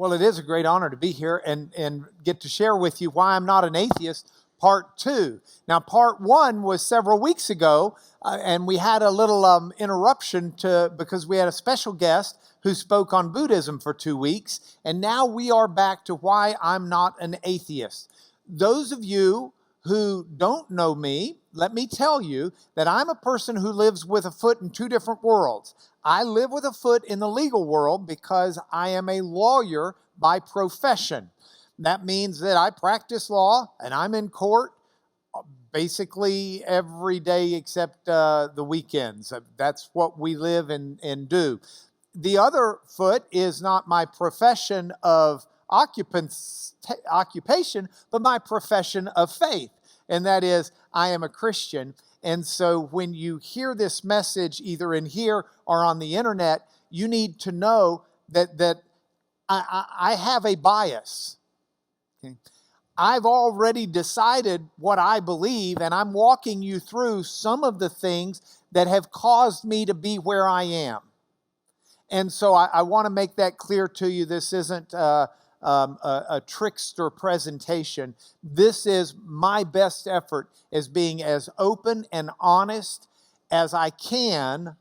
Well, it is a great honor to be here and get to share with you why I'm not an atheist, part 2. Now, part 1 was several weeks ago, and we had a little interruption because we had a special guest who spoke on Buddhism for 2 weeks, and now we are back to why I'm not an atheist. Those of you who don't know me, let me tell you that I'm a person who lives with a foot in 2 different worlds. I live with a foot in the legal world because I am a lawyer by profession. That means that I practice law and I'm in court basically every day except the weekends. That's what we live and do. The other foot is not my profession of occupation, but my profession of faith. And that is, I am a Christian. And so when you hear this message, either in here or on the internet, you need to know that I have a bias. Okay? I've already decided what I believe, and I'm walking you through some of the things that have caused me to be where I am. And so I want to make that clear to you. This isn't a trickster presentation. This is my best effort as being as open and honest as I can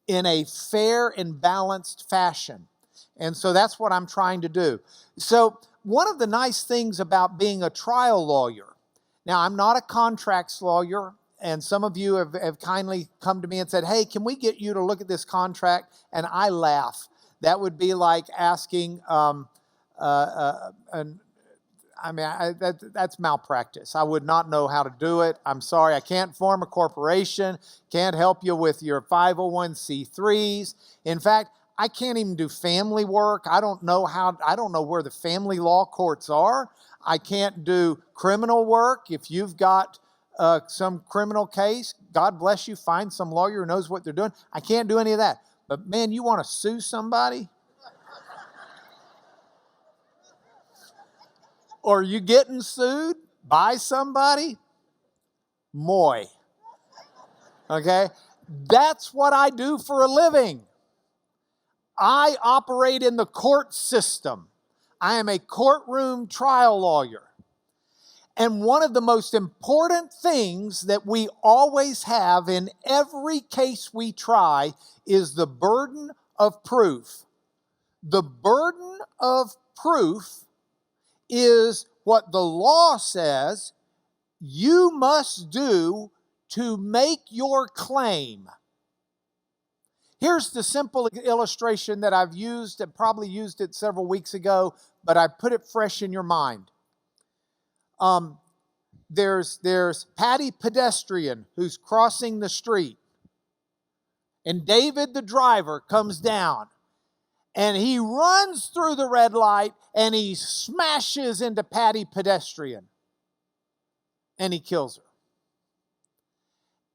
in a fair and balanced fashion. And so that's what I'm trying to do. So one of the nice things about being a trial lawyer, now I'm not a contracts lawyer, and some of you have kindly come to me and said, hey, can we get you to look at this contract? And I laugh. That would be like asking, that's malpractice. I would not know how to do it. I'm sorry, I can't form a corporation, can't help you with your 501c3s. In fact, I can't even do family work. I don't know where the family law courts are. I can't do criminal work. If you've got some criminal case, God bless you, find some lawyer who knows what they're doing. I can't do any of that. But man, you want to sue somebody? Or you getting sued by somebody? Moi. Okay? That's what I do for a living. I operate in the court system. I am a courtroom trial lawyer. And one of the most important things that we always have in every case we try is the burden of proof. The burden of proof is what the law says you must do to make your claim. Here's the simple illustration that I've used, and probably used it several weeks ago, but I put it fresh in your mind. There's Patty Pedestrian who's crossing the street, and David the driver comes down, and he runs through the red light, and he smashes into Patty Pedestrian, and he kills her.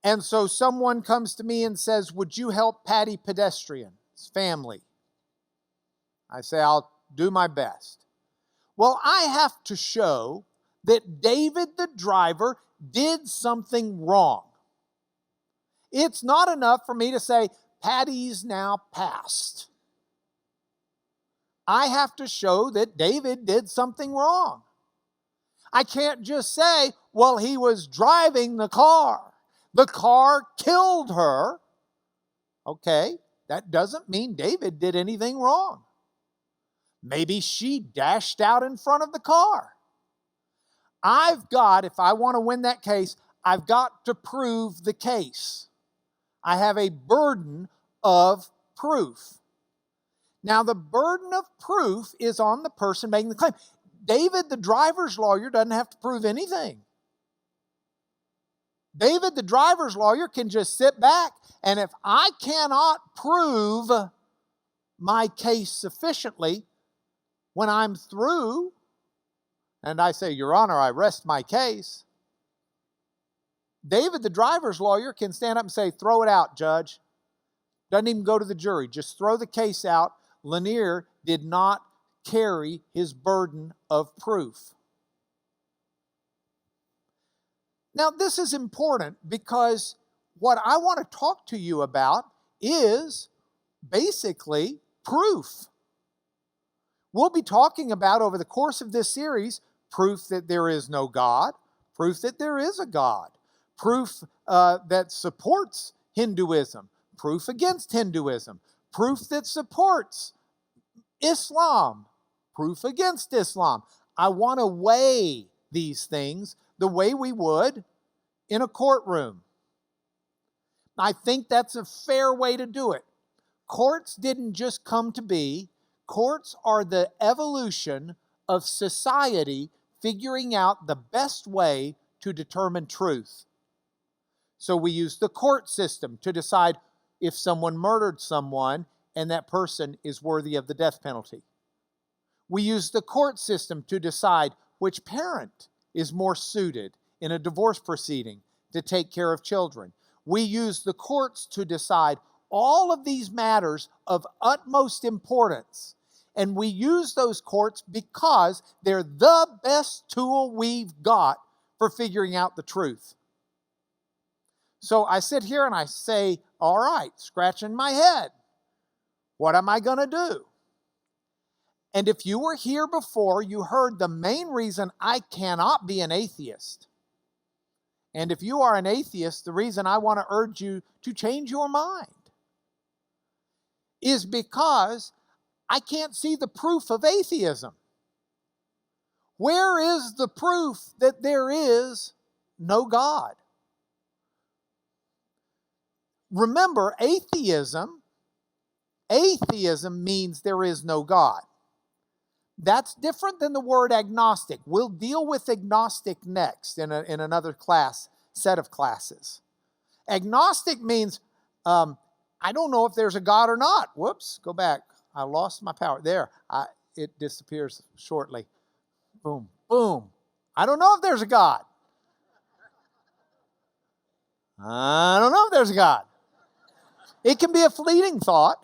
And so someone comes to me and says, would you help Patty Pedestrian's family? I say, I'll do my best. Well, I have to show that David the driver did something wrong. It's not enough for me to say, Patty's now passed. I have to show that David did something wrong. I can't just say, well, he was driving the car. The car killed her. Okay, that doesn't mean David did anything wrong. Maybe she dashed out in front of the car. If I want to win that case, I've got to prove the case. I have a burden of proof. Now, the burden of proof is on the person making the claim. David, the driver's lawyer, doesn't have to prove anything. David, the driver's lawyer, can just sit back, and if I cannot prove my case sufficiently, when I'm through, and I say, Your Honor, I rest my case, David, the driver's lawyer, can stand up and say, throw it out, Judge. Doesn't even go to the jury. Just throw the case out. Lanier did not carry his burden of proof. Now, this is important because what I want to talk to you about is basically proof. We'll be talking about, over the course of this series, proof that there is no God, proof that there is a God, proof that supports Hinduism, proof against Hinduism, proof that supports Islam, proof against Islam. I want to weigh these things the way we would in a courtroom. I think that's a fair way to do it. Courts didn't just come to be. Courts are the evolution of society figuring out the best way to determine truth. So we use the court system to decide if someone murdered someone and that person is worthy of the death penalty. We use the court system to decide which parent is more suited in a divorce proceeding to take care of children. We use the courts to decide all of these matters of utmost importance. And we use those courts because they're the best tool we've got for figuring out the truth. So I sit here and I say, all right, scratching my head, what am I going to do? And if you were here before, you heard the main reason I cannot be an atheist. And if you are an atheist, the reason I want to urge you to change your mind is because I can't see the proof of atheism. Where is the proof that there is no God? Remember, atheism means there is no God. That's different than the word agnostic. We'll deal with agnostic next in another set of classes. Agnostic means, I don't know if there's a God or not. Whoops, go back. I lost my power. There, it disappears shortly. Boom, boom. I don't know if there's a God. I don't know if there's a God. It can be a fleeting thought.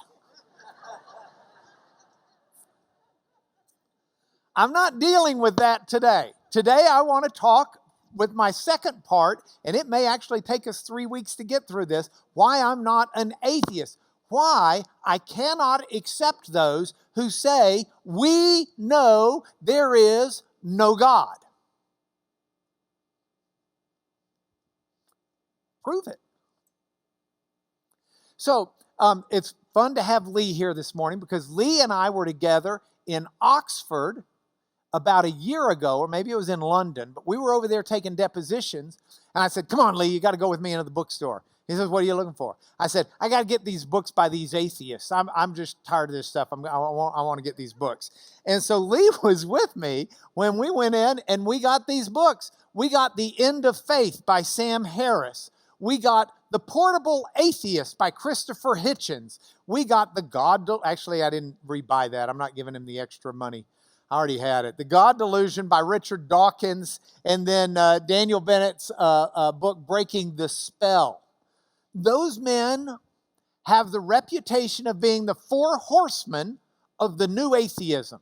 I'm not dealing with that today. Today I want to talk with my second part, and it may actually take us 3 weeks to get through this, why I'm not an atheist. Why I cannot accept those who say, we know there is no God. Prove it. So it's fun to have Lee here this morning because Lee and I were together in Oxford about a year ago, or maybe it was in London, but we were over there taking depositions, and I said, come on, Lee, you got to go with me into the bookstore. He says, what are you looking for? I said, I got to get these books by these atheists. I'm just tired of this stuff. I want to get these books. And so Lee was with me when we went in and we got these books. We got The End of Faith by Sam Harris. We got The Portable Atheist by Christopher Hitchens. We got actually, I didn't rebuy that. I'm not giving him the extra money. I already had it. The God Delusion by Richard Dawkins, and then Daniel Bennett's book, Breaking the Spell. Those men have the reputation of being the four horsemen of the new atheism.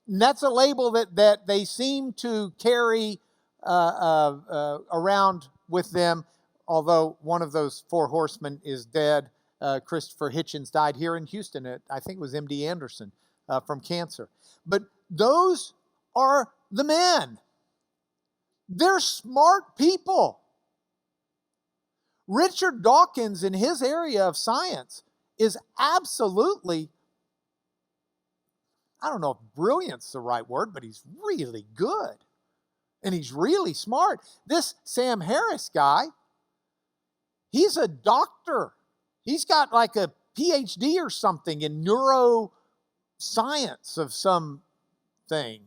And that's a label that they seem to carry around with them, although one of those four horsemen is dead. Christopher Hitchens died here in Houston at, I think it was MD Anderson, from cancer. But those are the men. They're smart people. Richard Dawkins, in his area of science, is absolutely, I don't know if brilliant's the right word, but he's really good. And he's really smart. This Sam Harris guy, he's a doctor. He's got like a PhD or something in neuroscience of some thing.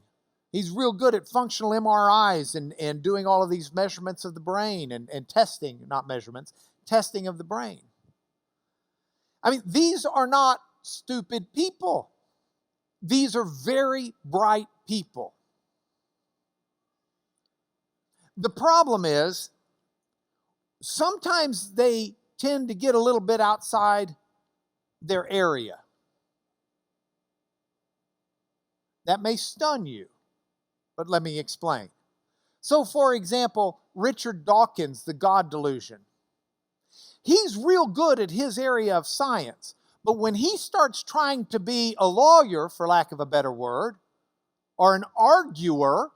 He's real good at functional MRIs and doing all of these measurements of the brain and testing, not measurements, testing of the brain. I mean, these are not stupid people. These are very bright people. The problem is, sometimes they tend to get a little bit outside their area. That may stun you, but let me explain. So, for example, Richard Dawkins, the God Delusion. He's real good at his area of science, But when he starts trying to be a lawyer, for lack of a better word, or an arguer,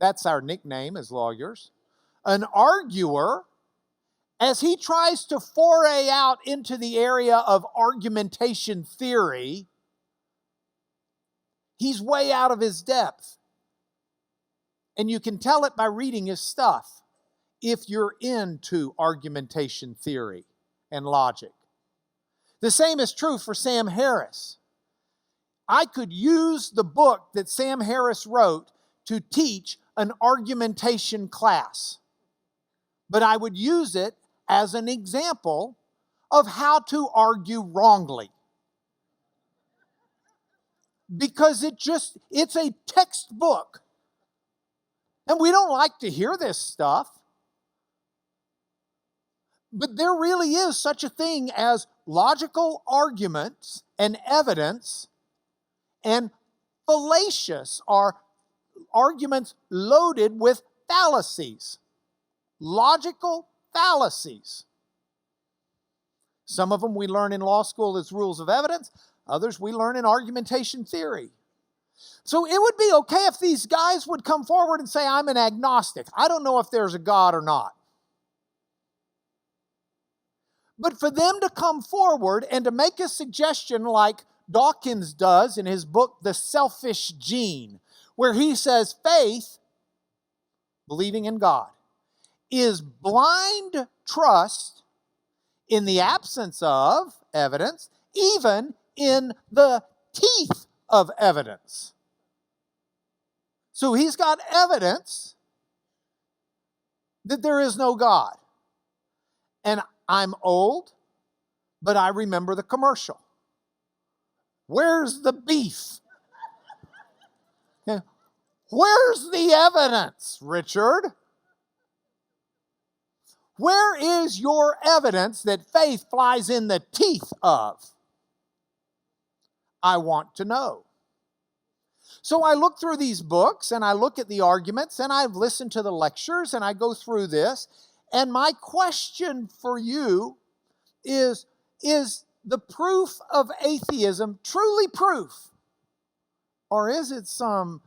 that's our nickname as lawyers, an arguer, as he tries to foray out into the area of argumentation theory, he's way out of his depth. And you can tell it by reading his stuff if you're into argumentation theory and logic. The same is true for Sam Harris. I could use the book that Sam Harris wrote to teach an argumentation class, but I would use it as an example of how to argue wrongly. Because it's a textbook. And we don't like to hear this stuff. But there really is such a thing as logical arguments and evidence, and fallacious are arguments loaded with fallacies. Logical fallacies. Some of them we learn in law school as rules of evidence. Others we learn in argumentation theory. So it would be okay if these guys would come forward and say, I'm an agnostic. I don't know if there's a God or not. But for them to come forward and to make a suggestion like Dawkins does in his book, The Selfish Gene, where he says faith, believing in God, is blind trust in the absence of evidence, even in the teeth of evidence. So he's got evidence that there is no God. And I'm old, but I remember the commercial. Where's the beef? Where's the evidence, Richard? Where is your evidence that faith flies in the teeth of? I want to know. So I look through these books and I look at the arguments and I've listened to the lectures and I go through this. And my question for you is the proof of atheism truly proof? Or is it some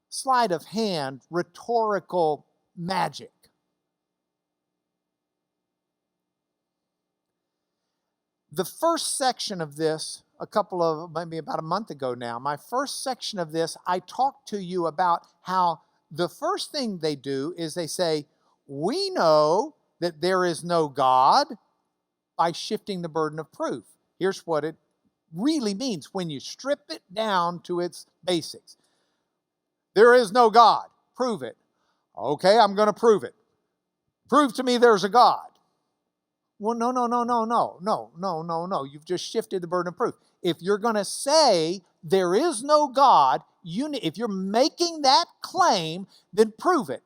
sleight of hand, rhetorical magic? The first section of this, maybe about a month ago now, my first section of this, I talked to you about how the first thing they do is they say, we know that there is no God by shifting the burden of proof. Here's what it really means when you strip it down to its basics. There is no God. Prove it. Okay, I'm going to prove it. Prove to me there's a God. Well, no. You've just shifted the burden of proof. If you're going to say there is no God, if you're making that claim, then prove it.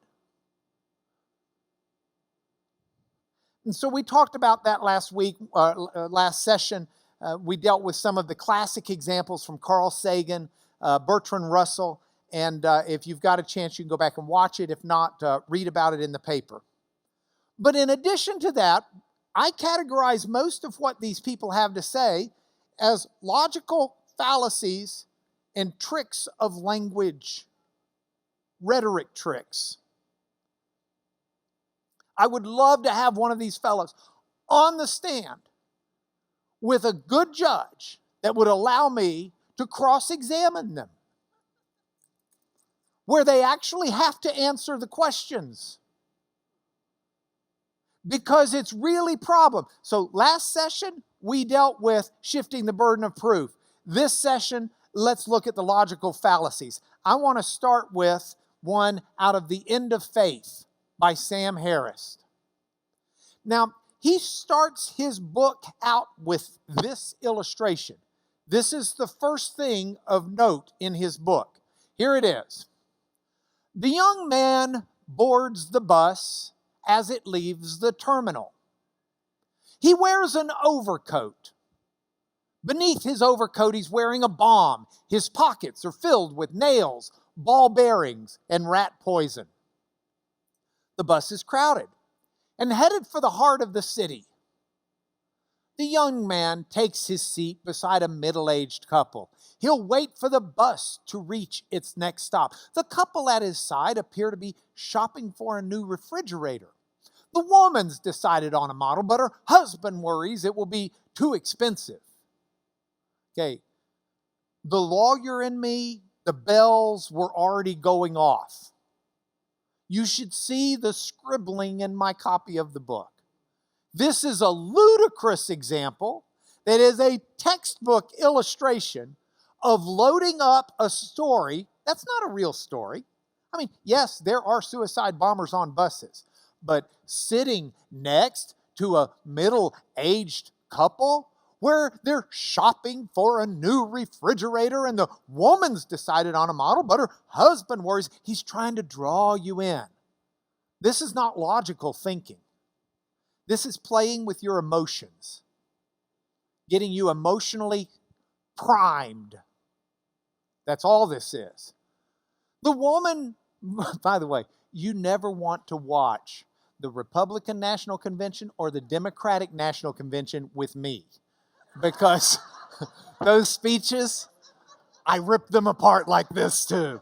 And so we talked about that last week, last session. We dealt with some of the classic examples from Carl Sagan, Bertrand Russell, and if you've got a chance, you can go back and watch it. If not, read about it in the paper. But in addition to that, I categorize most of what these people have to say as logical fallacies and tricks of language, rhetoric tricks. I would love to have one of these fellows on the stand with a good judge that would allow me to cross-examine them, where they actually have to answer the questions. Because it's really a problem. So last session, we dealt with shifting the burden of proof. This session, let's look at the logical fallacies. I want to start with one out of The End of Faith by Sam Harris. Now, he starts his book out with this illustration. This is the first thing of note in his book. Here it is. The young man boards the bus as it leaves the terminal. He wears an overcoat. Beneath his overcoat, he's wearing a bomb. His pockets are filled with nails, ball bearings, and rat poison. The bus is crowded and headed for the heart of the city. The young man takes his seat beside a middle-aged couple. He'll wait for the bus to reach its next stop. The couple at his side appear to be shopping for a new refrigerator. The woman's decided on a model, but her husband worries it will be too expensive. Okay, the lawyer in me, the bells were already going off. You should see the scribbling in my copy of the book. This is a ludicrous example that is a textbook illustration of loading up a story that's not a real story. I mean, yes, there are suicide bombers on buses, but sitting next to a middle-aged couple where they're shopping for a new refrigerator and the woman's decided on a model, but her husband worries, he's trying to draw you in. This is not logical thinking. This is playing with your emotions, getting you emotionally primed. That's all this is. The woman, by the way, you never want to watch the Republican National Convention or the Democratic National Convention with me, because those speeches, I rip them apart like this too.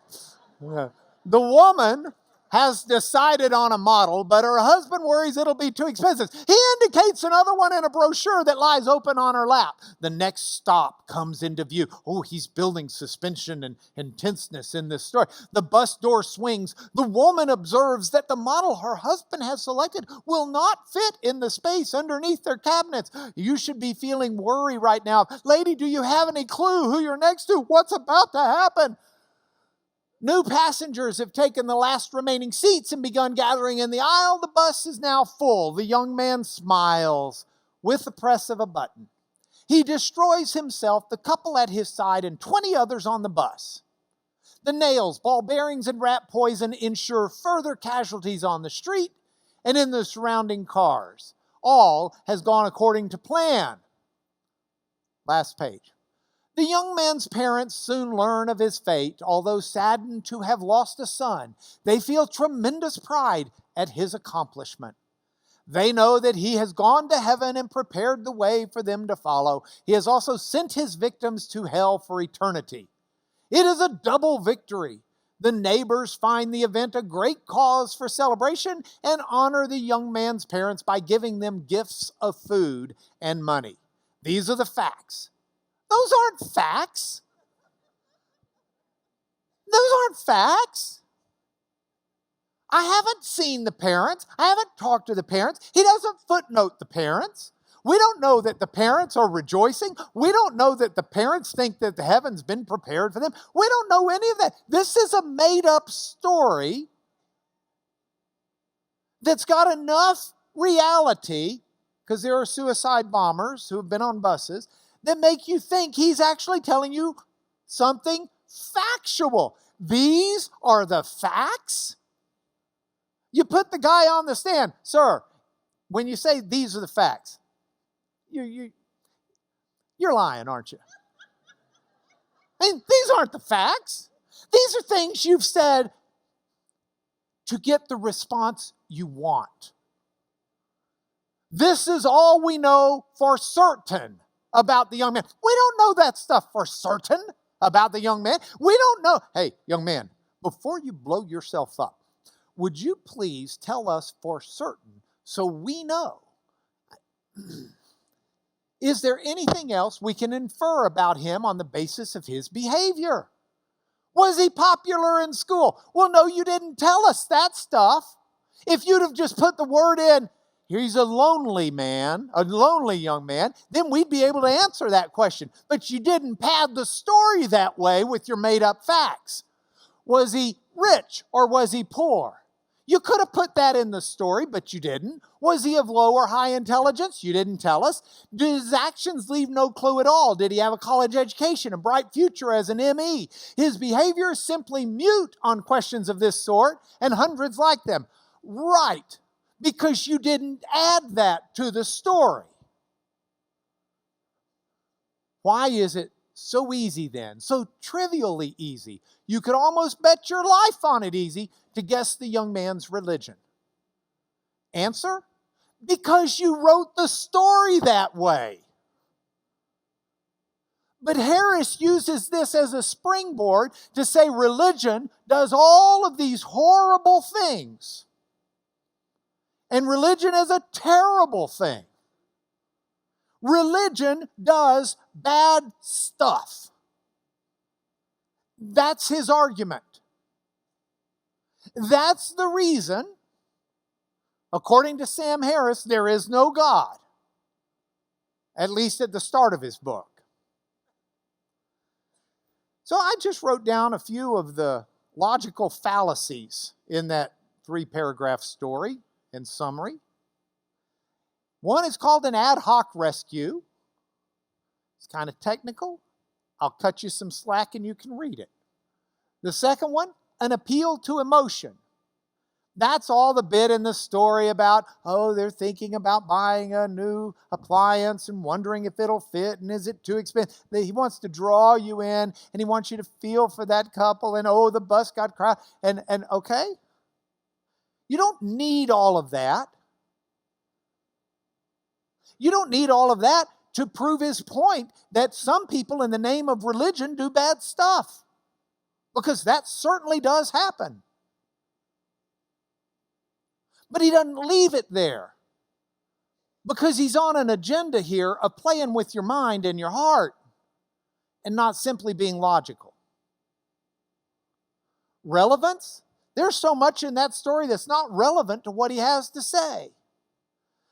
The woman has decided on a model, but her husband worries it'll be too expensive. He indicates another one in a brochure that lies open on her lap. The next stop comes into view. Oh, he's building suspension and tenseness in this story. The bus door swings. The woman observes that the model her husband has selected will not fit in the space underneath their cabinets. You should be feeling worry right now. Lady, do you have any clue who you're next to? What's about to happen? New passengers have taken the last remaining seats and begun gathering in the aisle. The bus is now full. The young man smiles with the press of a button. He destroys himself, the couple at his side, and 20 others on the bus. The nails, ball bearings, and rat poison ensure further casualties on the street and in the surrounding cars. All has gone according to plan. Last page. The young man's parents soon learn of his fate. Although saddened to have lost a son, they feel tremendous pride at his accomplishment. They know that he has gone to heaven and prepared the way for them to follow. He has also sent his victims to hell for eternity. It is a double victory. The neighbors find the event a great cause for celebration and honor the young man's parents by giving them gifts of food and money. These are the facts. Those aren't facts. Those aren't facts. I haven't seen the parents. I haven't talked to the parents. He doesn't footnote the parents. We don't know that the parents are rejoicing. We don't know that the parents think that the heaven's been prepared for them. We don't know any of that. This is a made-up story that's got enough reality, because there are suicide bombers who have been on buses, that make you think he's actually telling you something factual. These are the facts? You put the guy on the stand. Sir, when you say these are the facts, you're lying, aren't you? I mean, these aren't the facts. These are things you've said to get the response you want. This is all we know for certain about the young man. We don't know that stuff for certain about the young man. We don't know. Hey, young man, before you blow yourself up, would you please tell us for certain so we know? Is there anything else we can infer about him on the basis of his behavior? Was he popular in school? Well, no, you didn't tell us that stuff. If you'd have just put the word in, he's a lonely man, a lonely young man, then we'd be able to answer that question. But you didn't pad the story that way with your made-up facts. Was he rich or was he poor? You could have put that in the story, but you didn't. Was he of low or high intelligence? You didn't tell us. Did his actions leave no clue at all? Did he have a college education, a bright future as an ME? His behavior is simply mute on questions of this sort and hundreds like them. Right, because you didn't add that to the story. Why is it so easy then, so trivially easy? You could almost bet your life on it easy to guess the young man's religion. Answer? Because you wrote the story that way. But Harris uses this as a springboard to say religion does all of these horrible things. And religion is a terrible thing. Religion does bad stuff. That's his argument. That's the reason, according to Sam Harris, there is no God. At least at the start of his book. So I just wrote down a few of the logical fallacies in that 3-paragraph story and summary. One is called an ad hoc rescue. It's kind of technical. I'll cut you some slack and you can read it. The second one, an appeal to emotion. That's all the bit in the story about, oh, they're thinking about buying a new appliance and wondering if it'll fit and is it too expensive. He wants to draw you in and he wants you to feel for that couple and, oh, the bus got crowded. And okay, you don't need all of that. You don't need all of that to prove his point that some people in the name of religion do bad stuff. Because that certainly does happen. But he doesn't leave it there. Because he's on an agenda here of playing with your mind and your heart and not simply being logical. Relevance? There's so much in that story that's not relevant to what he has to say.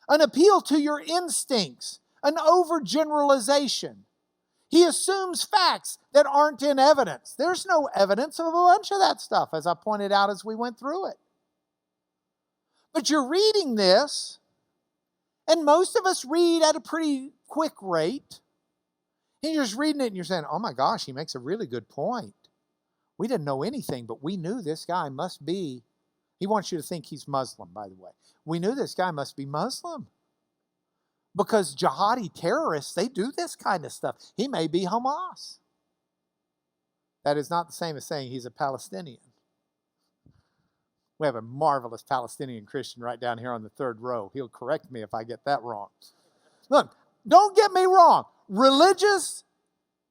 An appeal to your instincts, an overgeneralization. He assumes facts that aren't in evidence. There's no evidence of a bunch of that stuff, as I pointed out as we went through it. But you're reading this, and most of us read at a pretty quick rate. And you're just reading it and you're saying, oh my gosh, he makes a really good point. We didn't know anything, but we knew this guy must be, he wants you to think he's Muslim, by the way. We knew this guy must be Muslim. Because jihadi terrorists, they do this kind of stuff. He may be Hamas. That is not the same as saying he's a Palestinian. We have a marvelous Palestinian Christian right down here on the third row. He'll correct me if I get that wrong. Look, don't get me wrong. Religious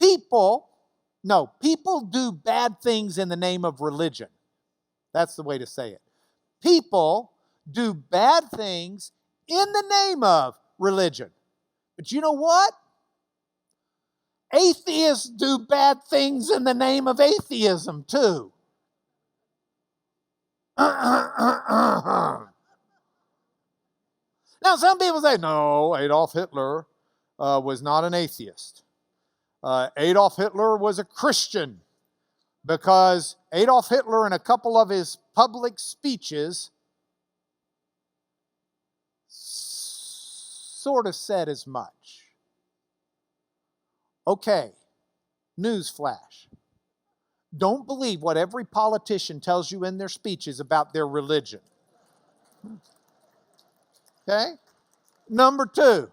people, people do bad things in the name of religion. That's the way to say it. People do bad things in the name of religion. But you know what? Atheists do bad things in the name of atheism too. Now, some people say, no, Adolf Hitler was not an atheist. Adolf Hitler was a Christian because Adolf Hitler in a couple of his public speeches sort of said as much. Okay, newsflash. Don't believe what every politician tells you in their speeches about their religion. Okay? Number 2,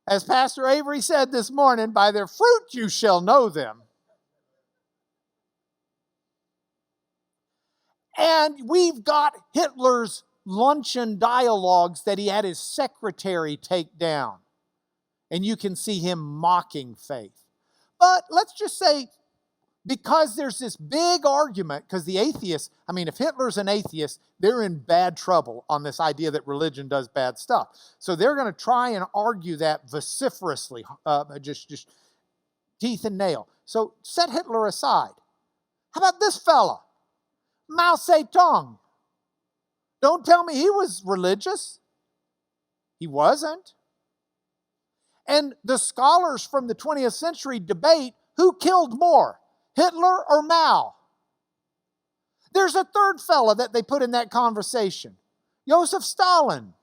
as Pastor Avery said this morning, by their fruit you shall know them. And we've got Hitler's luncheon dialogues that he had his secretary take down. And you can see him mocking faith. But let's just say, because there's this big argument, because the atheists, if Hitler's an atheist, they're in bad trouble on this idea that religion does bad stuff. So they're going to try and argue that vociferously, just teeth and nail. So set Hitler aside. How about this fella? Mao Zedong. Don't tell me he was religious. He wasn't. And the scholars from the 20th century debate who killed more, Hitler or Mao? There's a third fella that they put in that conversation, Joseph Stalin.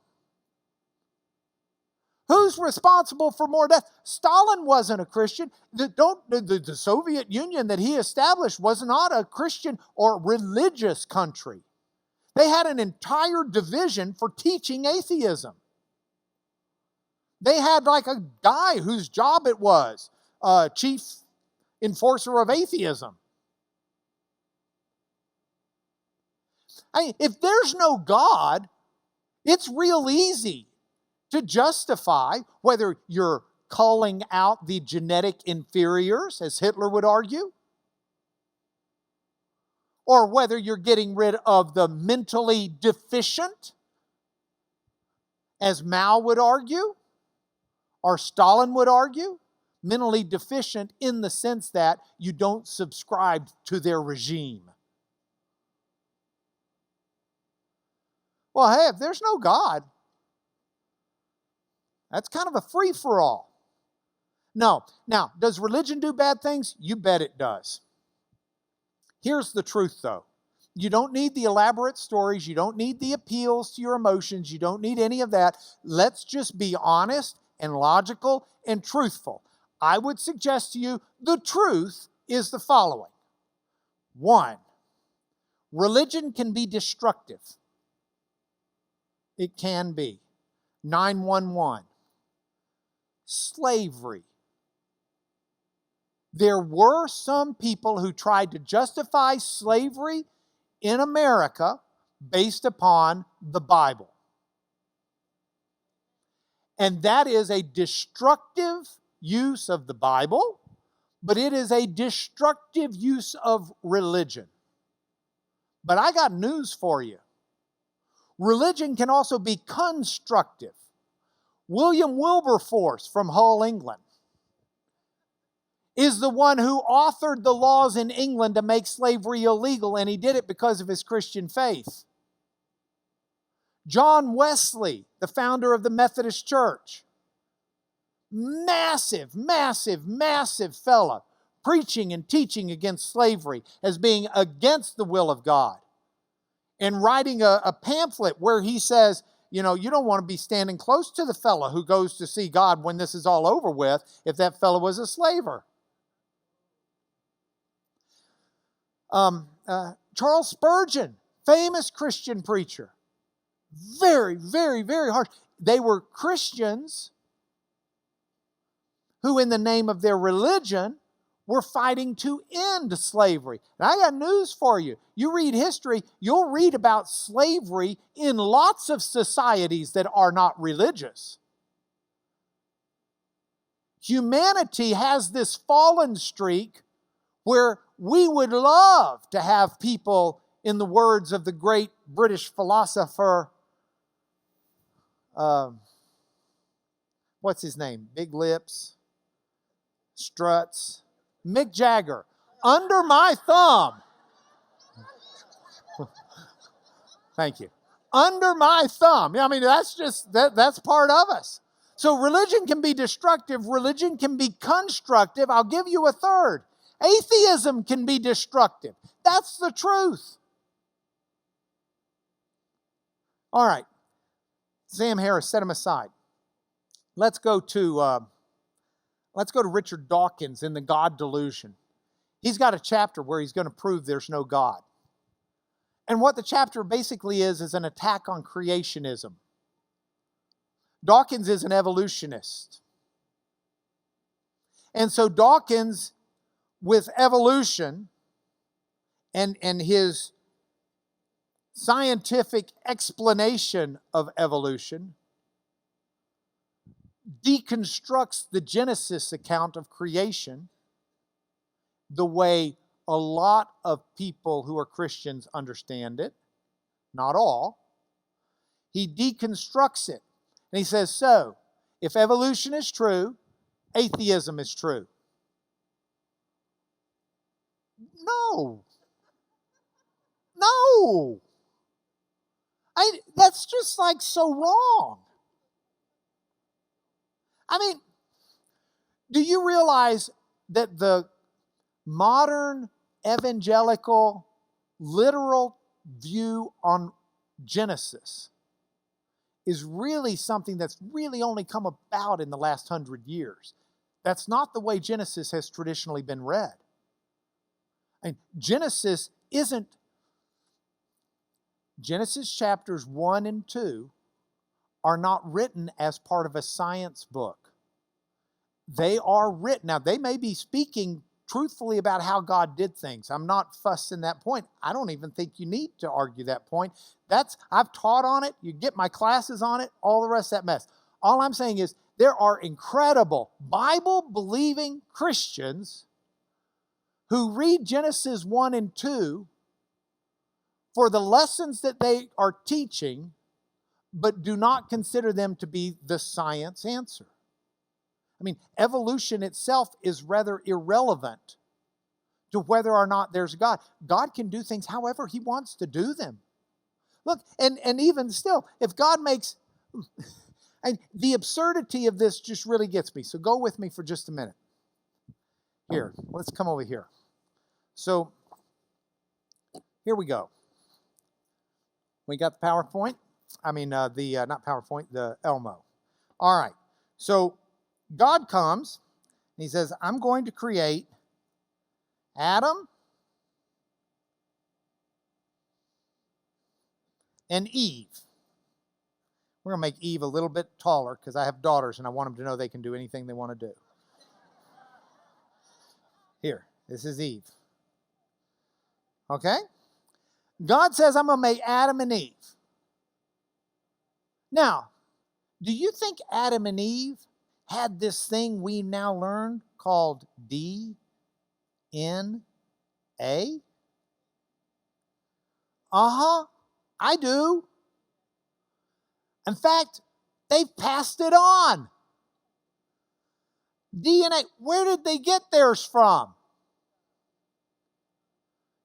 Who's responsible for more death? Stalin wasn't a Christian. The Soviet Union that he established was not a Christian or religious country. They had an entire division for teaching atheism. They had like a guy whose job it was, chief enforcer of atheism. If there's no God, it's real easy to justify whether you're culling out the genetic inferiors, as Hitler would argue, or whether you're getting rid of the mentally deficient, as Mao would argue, or Stalin would argue, mentally deficient in the sense that you don't subscribe to their regime. Well, hey, if there's no God, that's kind of a free-for-all. No. Now, does religion do bad things? You bet it does. Here's the truth, though. You don't need the elaborate stories. You don't need the appeals to your emotions. You don't need any of that. Let's just be honest and logical and truthful. I would suggest to you the truth is the following. 1, religion can be destructive. It can be. 911. Slavery. There were some people who tried to justify slavery in America based upon the Bible. And that is a destructive use of the Bible, but it is a destructive use of religion. But I got news for you. Religion can also be constructive. William Wilberforce from Hull, England, is the one who authored the laws in England to make slavery illegal, and he did it because of his Christian faith. John Wesley, the founder of the Methodist Church, massive, massive, massive fella, preaching and teaching against slavery as being against the will of God, and writing a pamphlet where he says, you know, you don't want to be standing close to the fella who goes to see God when this is all over with if that fella was a slaver. Charles Spurgeon, famous Christian preacher. Very, very, very harsh. They were Christians who, in the name of their religion, were fighting to end slavery. And I got news for you. You read history, you'll read about slavery in lots of societies that are not religious. Humanity has this fallen streak where we would love to have people, in the words of the great British philosopher, what's his name? Big lips, struts, Mick Jagger, under my thumb. Thank you. Under my thumb. I mean, that's just, that's part of us. So religion can be destructive. Religion can be constructive. I'll give you a third. Atheism can be destructive. That's the truth. All right. Sam Harris, set him aside. Let's go to Richard Dawkins in The God Delusion. He's got a chapter where he's going to prove there's no God. And what the chapter basically is an attack on creationism. Dawkins is an evolutionist. And so Dawkins, with evolution and his scientific explanation of evolution, deconstructs the Genesis account of creation the way a lot of people who are Christians understand it, not all. He deconstructs it. And he says, so, if evolution is true, atheism is true. No. No. That's just like so wrong. I mean, do you realize that the modern evangelical literal view on Genesis is really something that's really only come about in the last 100 years? That's not the way Genesis has traditionally been read. And Genesis chapters 1 and 2 are not written as part of a science book. They are written. Now, they may be speaking truthfully about how God did things. I'm not fussing that point. I don't even think you need to argue that point. I've taught on it. You get my classes on it, all the rest of that mess. All I'm saying is there are incredible Bible-believing Christians who read Genesis 1 and 2 for the lessons that they are teaching, but do not consider them to be the science answer. I mean, evolution itself is rather irrelevant to whether or not there's a God. God can do things however He wants to do them. Look, and even still, if God makes... And the absurdity of this just really gets me. So go with me for just a minute. Here, let's come over here. So, here we go. We got the PowerPoint. Not PowerPoint, the Elmo. All right. So, God comes, and He says, I'm going to create Adam and Eve. We're going to make Eve a little bit taller because I have daughters and I want them to know they can do anything they want to do. Here, this is Eve. Okay? God says, I'm going to make Adam and Eve. Now, do you think Adam and Eve had this thing we now learned called DNA? I do. In fact, they've passed it on. DNA, where did they get theirs from?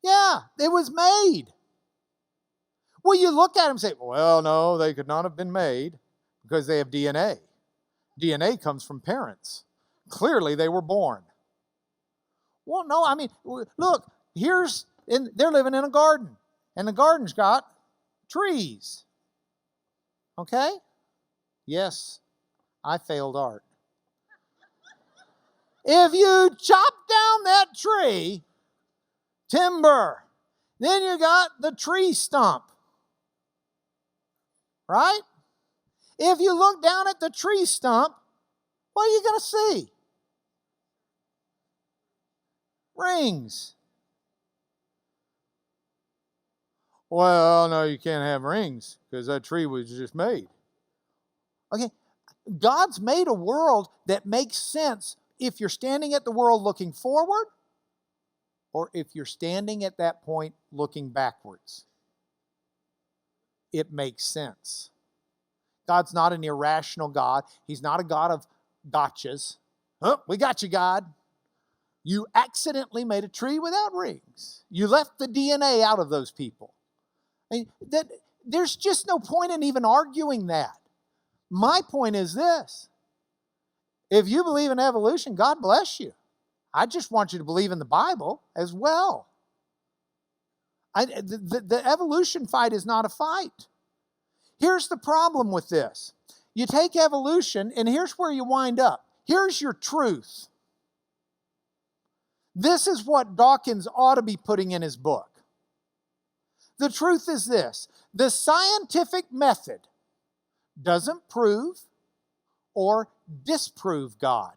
Yeah, it was made. Well, you look at them and say, well, no, they could not have been made because they have DNA. DNA comes from parents. Clearly, they were born. Well, no, I mean, look, they're living in a garden, and the garden's got trees. Okay? Yes, I failed art. If you chop down that tree, timber, then you got the tree stump. Right? If you look down at the tree stump, what are you going to see? Rings. Well, no, you can't have rings because that tree was just made. Okay, God's made a world that makes sense if you're standing at the world looking forward or if you're standing at that point looking backwards. It makes sense. God's not an irrational God. He's not a God of gotchas. Oh, we got you, God. You accidentally made a tree without rings. You left the DNA out of those people. There's just no point in even arguing that. My point is this. If you believe in evolution, God bless you. I just want you to believe in the Bible as well. The evolution fight is not a fight. Here's the problem with this. You take evolution, and here's where you wind up. Here's your truth. This is what Dawkins ought to be putting in his book. The truth is this. The scientific method doesn't prove or disprove God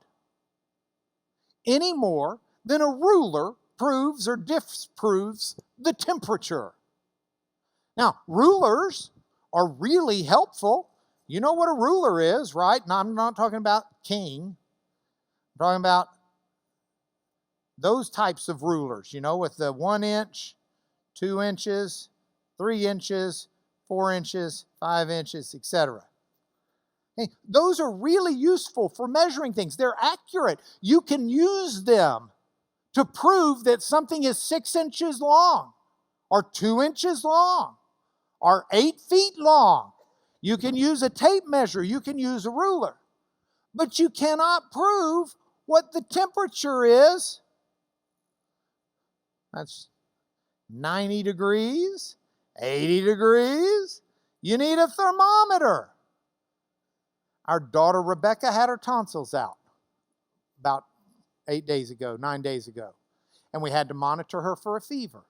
any more than a ruler proves or disproves the temperature. Now, rulers are really helpful. You know what a ruler is, right? And I'm not talking about king. I'm talking about those types of rulers, with the 1 inch, 2 inches, 3 inches, 4 inches, 5 inches, etc. Hey, those are really useful for measuring things. They're accurate. You can use them to prove that something is 6 inches long, or 2 inches long, or 8 feet long. You can use a tape measure. You can use a ruler. But you cannot prove what the temperature is. That's 90 degrees, 80 degrees. You need a thermometer. Our daughter Rebecca had her tonsils out about 9 days ago. And we had to monitor her for a fever.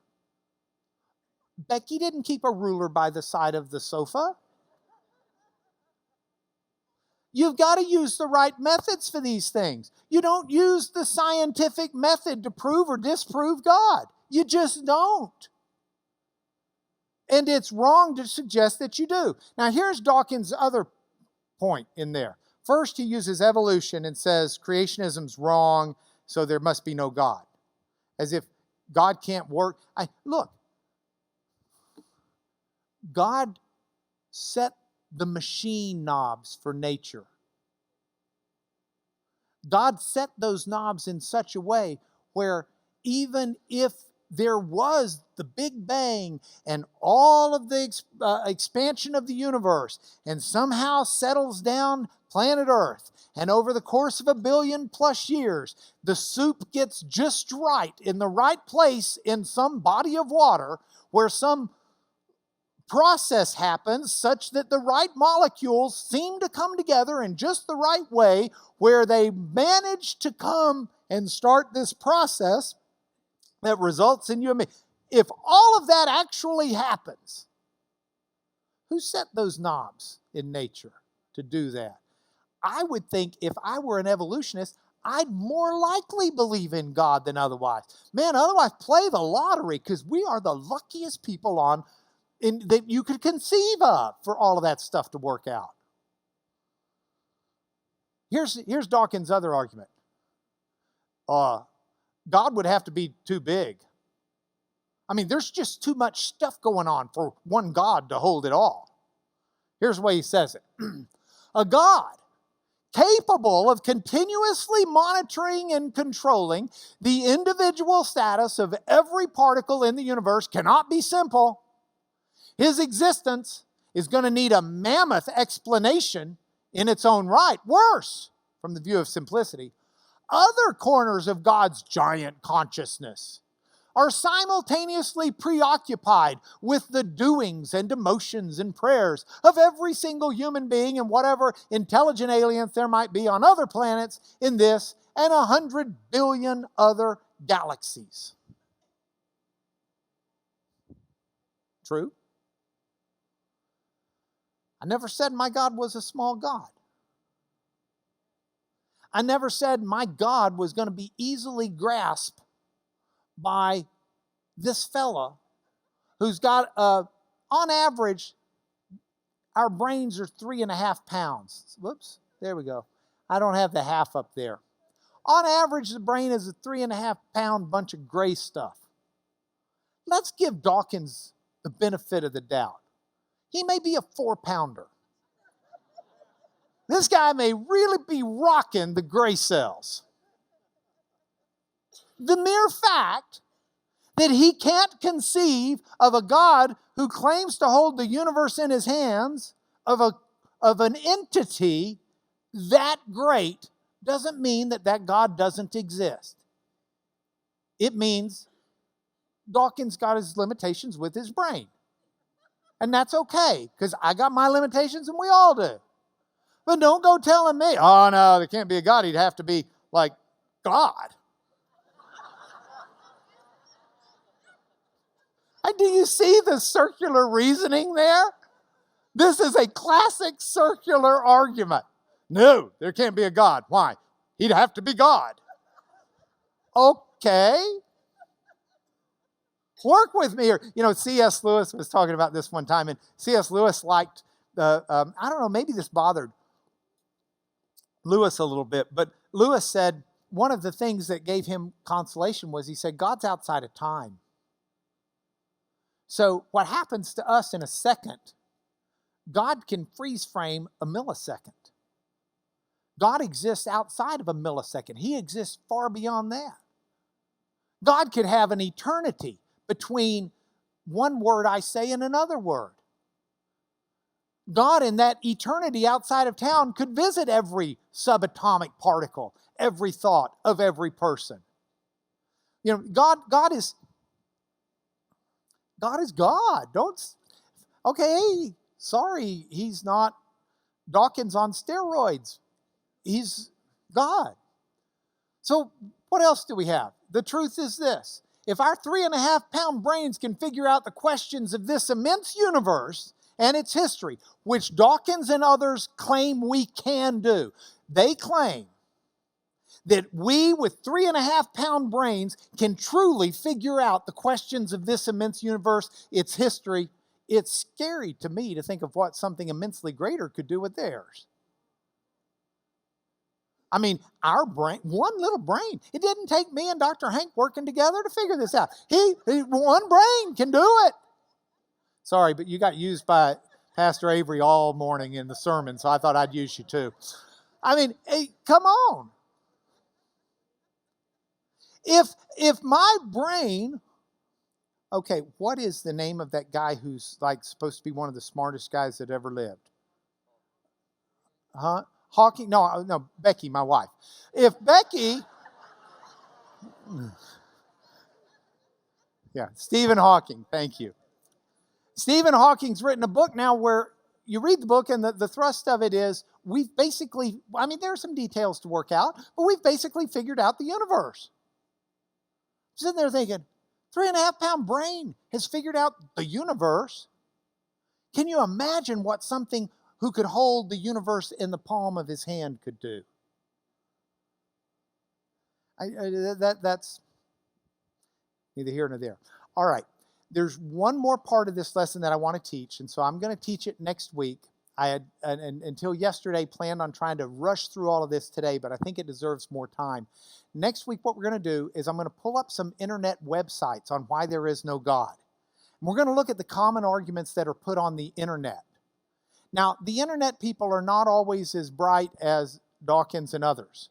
Becky didn't keep a ruler by the side of the sofa. You've got to use the right methods for these things. You don't use the scientific method to prove or disprove God. You just don't. And it's wrong to suggest that you do. Now, here's Dawkins' other point in there. First, he uses evolution and says creationism's wrong, so there must be no God. As if God can't work. Look, God set the machine knobs for nature. God set those knobs in such a way where even if there was the Big Bang and all of the expansion of the universe and somehow settles down planet Earth, and over the course of 1 billion plus years, the soup gets just right in the right place in some body of water where some process happens such that the right molecules seem to come together in just the right way where they manage to come and start this process that results in you and me. If all of that actually happens, who set those knobs in nature to do that? I would think if I were an evolutionist, I'd more likely believe in God than otherwise. Man, otherwise play the lottery, because we are the luckiest people that you could conceive of for all of that stuff to work out. Here's Dawkins' other argument. God would have to be too big. I mean, there's just too much stuff going on for one God to hold it all. Here's the way he says it. A God capable of continuously monitoring and controlling the individual status of every particle in the universe cannot be simple. His existence is going to need a mammoth explanation in its own right. Worse, from the view of simplicity, other corners of God's giant consciousness are simultaneously preoccupied with the doings and emotions and prayers of every single human being and whatever intelligent aliens there might be on other planets in this and 100 billion other galaxies. True? I never said my God was a small God. I never said my God was going to be easily grasped by this fella who's got, on average, our brains are 3.5 pounds. Whoops, there we go. I don't have the half up there. On average, the brain is a 3.5 pound bunch of gray stuff. Let's give Dawkins the benefit of the doubt. He may be a 4-pounder. This guy may really be rocking the gray cells. The mere fact that he can't conceive of a God who claims to hold the universe in his hands, of an entity that great, doesn't mean that God doesn't exist. It means Dawkins got his limitations with his brain. And that's okay, because I got my limitations and we all do. But don't go telling me, oh no, there can't be a God. He'd have to be like God. And do you see the circular reasoning there? This is a classic circular argument. No, there can't be a God. Why? He'd have to be God. Okay. Work with me here. You know, C.S. Lewis was talking about this one time, and C.S. Lewis liked I don't know, maybe this bothered Lewis a little bit, but Lewis said one of the things that gave him consolation was he said, God's outside of time. So what happens to us in a second, God can freeze frame a millisecond. God exists outside of a millisecond. He exists far beyond that. God could have an eternity between one word I say and another word. God in that eternity outside of town could visit every subatomic particle, every thought of every person. You know, God is God. Okay, sorry, he's not Dawkins on steroids. He's God. So what else do we have? The truth is this. If our 3.5 pound brains can figure out the questions of this immense universe and its history, which Dawkins and others claim we can do, they claim that we with 3.5 pound brains can truly figure out the questions of this immense universe, its history. It's scary to me to think of what something immensely greater could do with theirs. I mean, our brain, one little brain. It didn't take me and Dr. Hank working together to figure this out. One brain can do it. Sorry, but you got used by Pastor Avery all morning in the sermon, so I thought I'd use you too. I mean, hey, come on. If my brain, okay, what is the name of that guy who's like supposed to be one of the smartest guys that ever lived? Huh? Hawking? No, Becky, my wife. If Becky, yeah, Stephen Hawking, thank you. Stephen Hawking's written a book now where you read the book and the thrust of it is we've basically, I mean, there are some details to work out, but we've basically figured out the universe. Sitting there thinking, 3.5-pound brain has figured out the universe. Can you imagine what something who could hold the universe in the palm of his hand could do? That's neither here nor there. All right. There's one more part of this lesson that I want to teach, and so I'm going to teach it next week. I had, until yesterday, planned on trying to rush through all of this today, but I think it deserves more time. Next week, what we're going to do is I'm going to pull up some internet websites on why there is no God. And we're going to look at the common arguments that are put on the internet. Now, the internet people are not always as bright as Dawkins and others,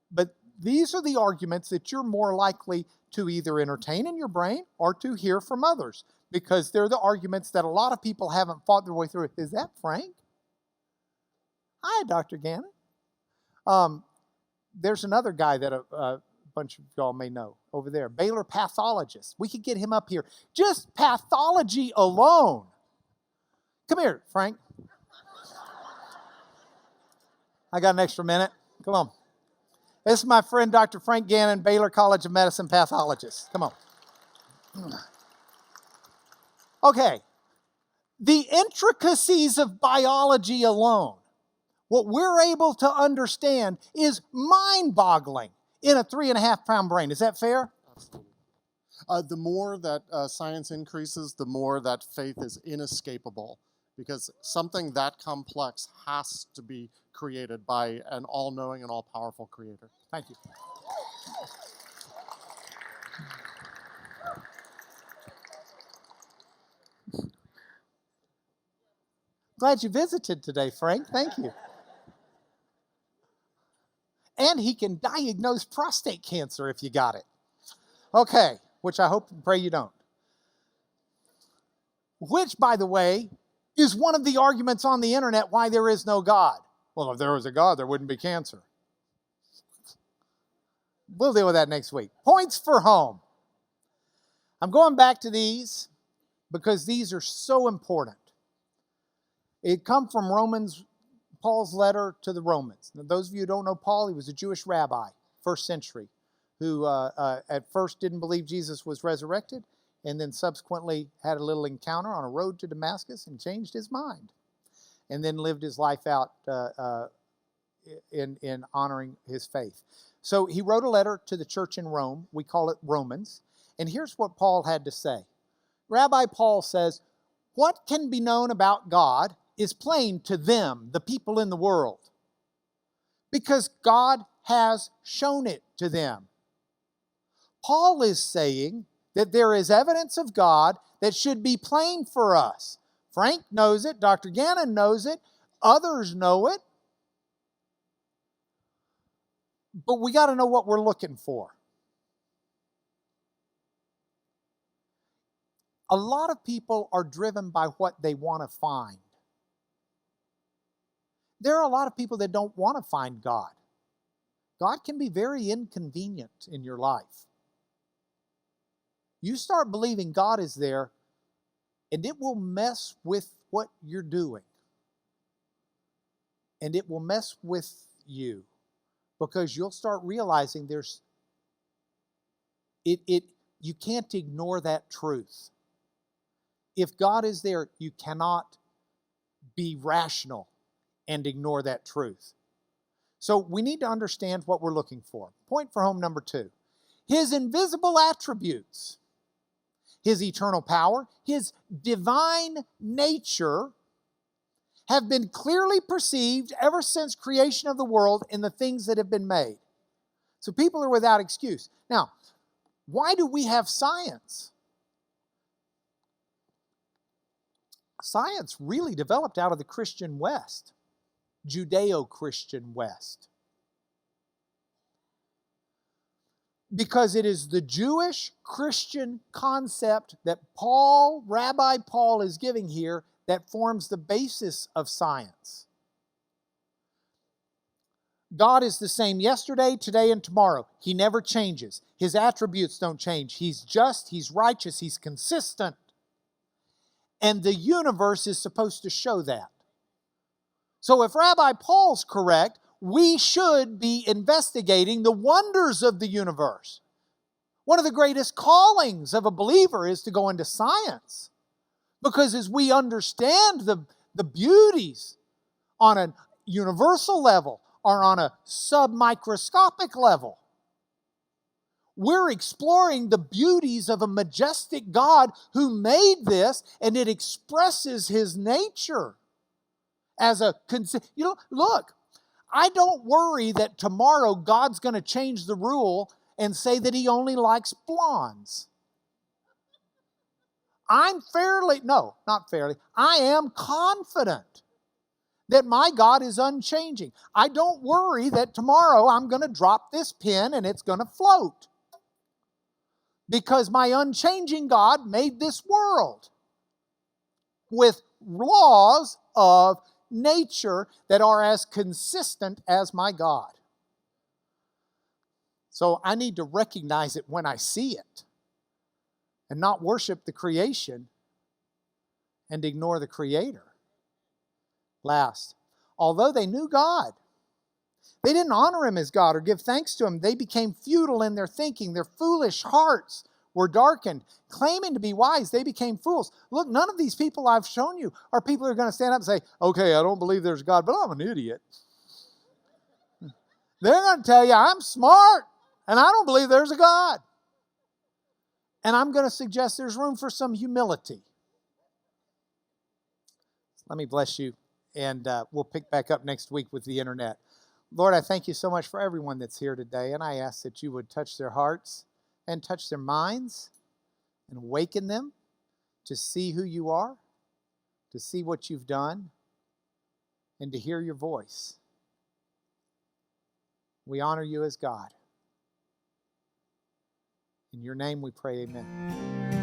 but these are the arguments that you're more likely to either entertain in your brain or to hear from others, because they're the arguments that a lot of people haven't fought their way through. Is that Frank? Hi, Dr. Gannon. There's another guy that a bunch of y'all may know over there, Baylor pathologist. We could get him up here. Just pathology alone. Come here, Frank. I got an extra minute. Come on. This is my friend, Dr. Frank Gannon, Baylor College of Medicine pathologist. Come on. Okay. The intricacies of biology alone, what we're able to understand, is mind-boggling in a 3.5-pound brain. Is that fair? Absolutely. The more that science increases, the more that faith is inescapable, because something that complex has to be created by an all-knowing and all-powerful creator. Thank you. Glad you visited today, Frank. Thank you. And he can diagnose prostate cancer if you got it. Okay, which I hope and pray you don't. Which, by the way, is one of the arguments on the internet why there is no God. Well, if there was a God, there wouldn't be cancer. We'll deal with that next week. Points for home. I'm going back to these because these are so important. It comes from Paul's letter to the Romans. Now, those of you who don't know Paul, he was a Jewish rabbi, first century, who at first didn't believe Jesus was resurrected, and then subsequently had a little encounter on a road to Damascus and changed his mind, and then lived his life out in honoring his faith. So he wrote a letter to the church in Rome. We call it Romans. And here's what Paul had to say. Rabbi Paul says, what can be known about God is plain to them, the people in the world, because God has shown it to them. Paul is saying that there is evidence of God that should be plain for us. Frank knows it. Dr. Gannon knows it. Others know it. But we got to know what we're looking for. A lot of people are driven by what they want to find. There are a lot of people that don't want to find God. God can be very inconvenient in your life. You start believing God is there, and it will mess with what you're doing. And it will mess with you, because you'll start realizing you can't ignore that truth. If God is there, you cannot be rational and ignore that truth. So we need to understand what we're looking for. Point for home number 2. His invisible attributes, His eternal power, His divine nature, have been clearly perceived ever since creation of the world in the things that have been made. So people are without excuse. Now, why do we have science? Science really developed out of the Christian West, Judeo-Christian West. Because it is the Jewish Christian concept that Rabbi Paul is giving here, that forms the basis of science. God is the same yesterday, today, and tomorrow. He never changes. His attributes don't change. He's just, He's righteous, He's consistent. And the universe is supposed to show that. So if Rabbi Paul's correct, we should be investigating the wonders of the universe. One of the greatest callings of a believer is to go into science. Because as we understand the beauties on a universal level or on a submicroscopic level, we're exploring the beauties of a majestic God who made this, and it expresses His nature as a... Look, I don't worry that tomorrow God's going to change the rule and say that He only likes blondes. I am confident that my God is unchanging. I don't worry that tomorrow I'm going to drop this pin and it's going to float. Because my unchanging God made this world with laws of nature that are as consistent as my God. So I need to recognize it when I see it and not worship the creation and ignore the Creator. Last, although they knew God, they didn't honor Him as God or give thanks to Him. They became futile in their thinking. Their foolish hearts were darkened. Claiming to be wise, they became fools. Look, none of these people I've shown you are people who are going to stand up and say, okay, I don't believe there's God, but I'm an idiot. They're going to tell you, I'm smart, and I don't believe there's a God. And I'm going to suggest there's room for some humility. Let me bless you, and we'll pick back up next week with the internet. Lord, I thank you so much for everyone that's here today, and I ask that you would touch their hearts and touch their minds and awaken them to see who you are, to see what you've done, and to hear your voice. We honor you as God. In your name we pray, amen.